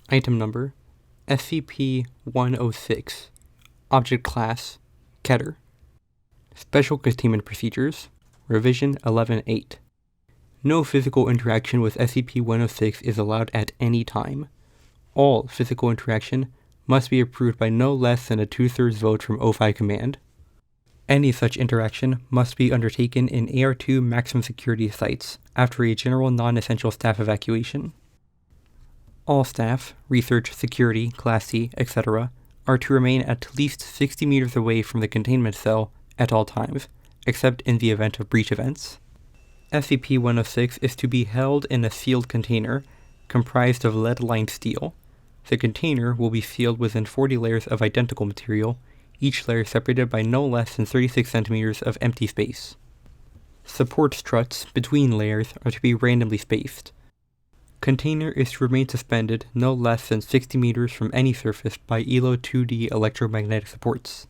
Item number SCP-106. Object Class Keter. Special Containment Procedures Revision 11.8. No physical interaction with SCP-106 is allowed at any time. All physical interaction must be approved by no less than a 2/3 vote from O5 Command. Any such interaction must be undertaken in AR2 maximum security sites after a general non-essential staff evacuation. All staff, research, security, Class C, etc., are to remain at least 60 meters away from the containment cell at all times, except in the event of breach events. SCP-106 is to be held in a sealed container comprised of lead-lined steel. The container will be sealed within 40 layers of identical material, each layer separated by no less than 36 centimeters of empty space. Support struts between layers are to be randomly spaced. Container is to remain suspended no less than 60 meters from any surface by ELO 2D electromagnetic supports.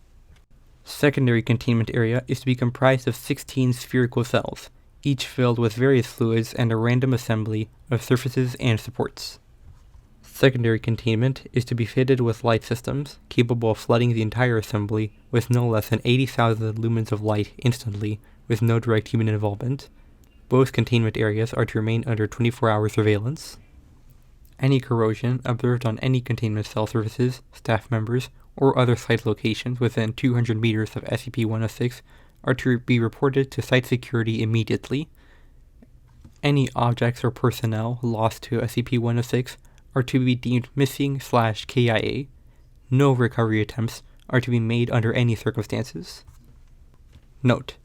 Secondary containment area is to be comprised of 16 spherical cells, each filled with various fluids and a random assembly of surfaces and supports. Secondary containment is to be fitted with light systems, capable of flooding the entire assembly with no less than 80,000 lumens of light instantly, with no direct human involvement. Both containment areas are to remain under 24-hour surveillance. Any corrosion observed on any containment cell surfaces, staff members, or other site locations within 200 meters of SCP-106 are to be reported to site security immediately. Any objects or personnel lost to SCP-106 are to be deemed missing/KIA. No recovery attempts are to be made under any circumstances. Note: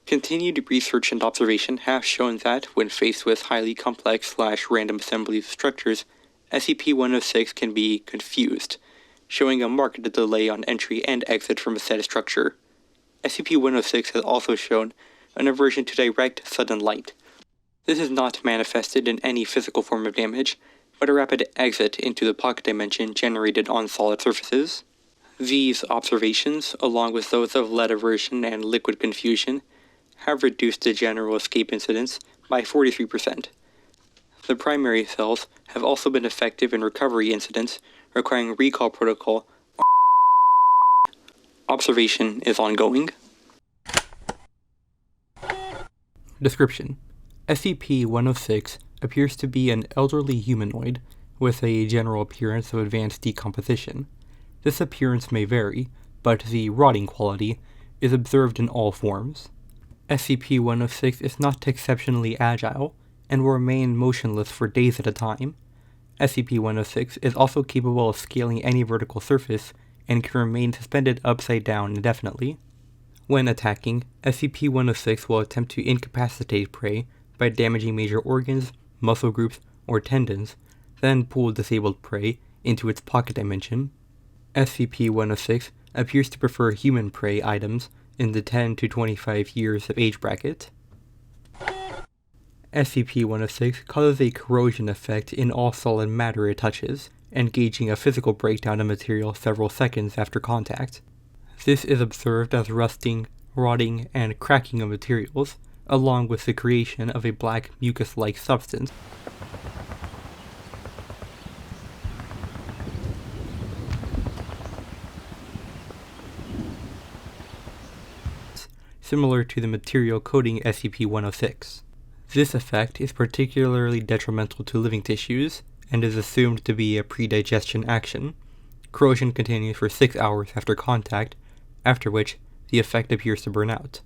continued research and observation have shown that, when faced with highly complex/random assemblies of structures, SCP-106 can be confused, showing a marked delay on entry and exit from a said structure. SCP-106 has also shown an aversion to direct, sudden light. This is not manifested in any physical form of damage, but a rapid exit into the pocket dimension generated on solid surfaces. These observations, along with those of lead aversion and liquid confusion, have reduced the general escape incidence by 43%. The primary cells have also been effective in recovery incidents requiring recall protocol. Observation is ongoing. Description: SCP-106 appears to be an elderly humanoid with a general appearance of advanced decomposition. This appearance may vary, but the rotting quality is observed in all forms. SCP-106 is not exceptionally agile and will remain motionless for days at a time. SCP-106 is also capable of scaling any vertical surface and can remain suspended upside down indefinitely. When attacking, SCP-106 will attempt to incapacitate prey by damaging major organs, muscle groups, or tendons, then pull disabled prey into its pocket dimension. SCP-106 appears to prefer human prey items in the 10 to 25 years of age bracket. SCP-106 causes a corrosion effect in all solid matter it touches, engaging a physical breakdown of material several seconds after contact. This is observed as rusting, rotting, and cracking of materials, along with the creation of a black mucus-like substance. Similar to the material coating SCP-106. This effect is particularly detrimental to living tissues and is assumed to be a predigestion action. Corrosion continues for 6 hours after contact, after which the effect appears to burn out.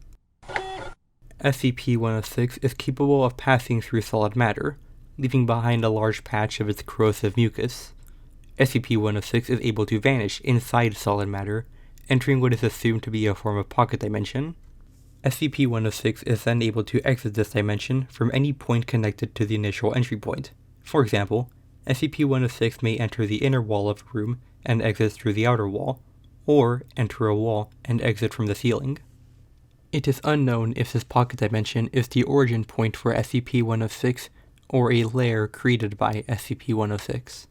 SCP-106 is capable of passing through solid matter, leaving behind a large patch of its corrosive mucus. SCP-106 is able to vanish inside solid matter, entering what is assumed to be a form of pocket dimension. SCP-106 is then able to exit this dimension from any point connected to the initial entry point. For example, SCP-106 may enter the inner wall of a room and exit through the outer wall, or enter a wall and exit from the ceiling. It is unknown if this pocket dimension is the origin point for SCP-106 or a lair created by SCP-106.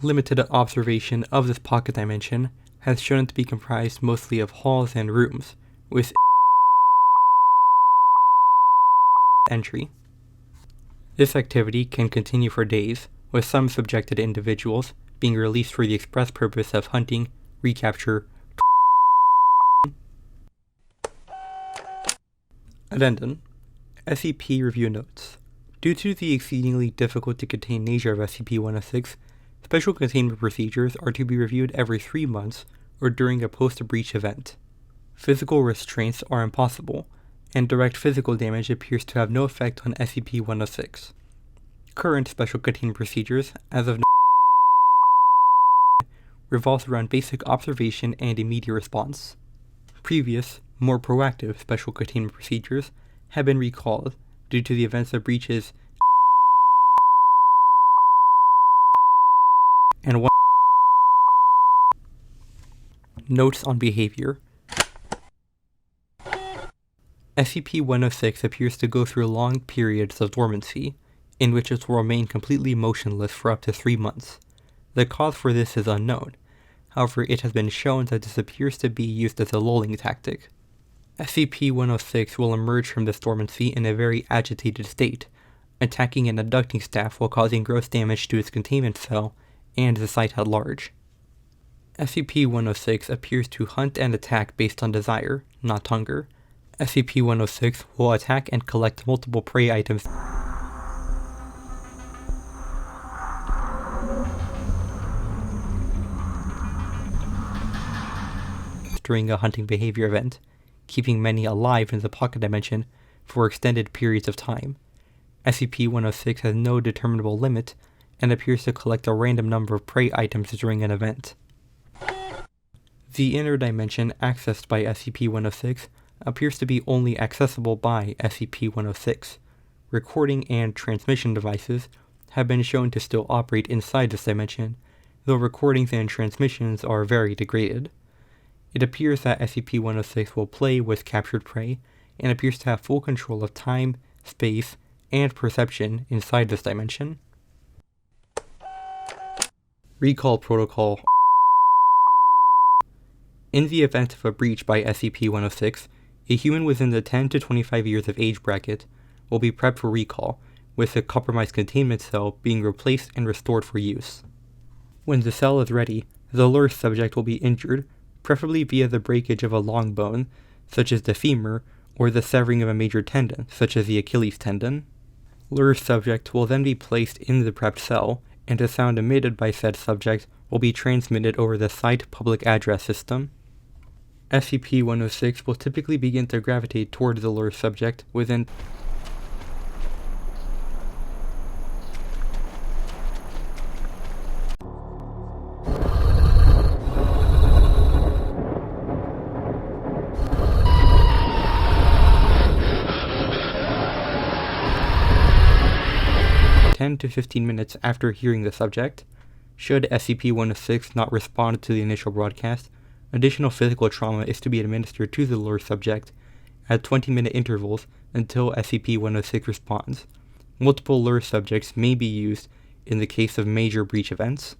Limited observation of this pocket dimension has shown it to be comprised mostly of halls and rooms, with entry. This activity can continue for days, with some subjected individuals being released for the express purpose of hunting, recapture. Addendum. SCP Review Notes. Due to the exceedingly difficult to contain nature of SCP-106, special containment procedures are to be reviewed every 3 months or during a post-breach event. Physical restraints are impossible, and direct physical damage appears to have no effect on SCP-106. Current special containment procedures, as of revolves around basic observation and immediate response. Previous, more proactive special containment procedures have been recalled due to the events of breaches and Notes on behavior. SCP-106 appears to go through long periods of dormancy, in which it will remain completely motionless for up to 3 months. The cause for this is unknown. However, it has been shown that this appears to be used as a lulling tactic. SCP-106 will emerge from this dormancy in a very agitated state, attacking and abducting staff while causing gross damage to its containment cell and the site at large. SCP-106 appears to hunt and attack based on desire, not hunger. SCP-106 will attack and collect multiple prey items during a hunting behavior event, keeping many alive in the pocket dimension for extended periods of time. SCP-106 has no determinable limit and appears to collect a random number of prey items during an event. The inner dimension accessed by SCP-106 appears to be only accessible by SCP-106. Recording and transmission devices have been shown to still operate inside this dimension, though recordings and transmissions are very degraded. It appears that SCP-106 will play with captured prey, and appears to have full control of time, space, and perception inside this dimension. Recall Protocol. In the event of a breach by SCP-106, a human within the 10 to 25 years of age bracket will be prepped for recall, with the compromised containment cell being replaced and restored for use. When the cell is ready, the lure subject will be injured, preferably via the breakage of a long bone, such as the femur, or the severing of a major tendon, such as the Achilles tendon. Lure subject will then be placed in the prepped cell, and the sound emitted by said subject will be transmitted over the site public address system. SCP-106 will typically begin to gravitate toward the lure subject within 10 to 15 minutes after hearing the subject. Should SCP-106 not respond to the initial broadcast, additional physical trauma is to be administered to the lure subject at 20-minute intervals until SCP-106 responds. Multiple lure subjects may be used in the case of major breach events.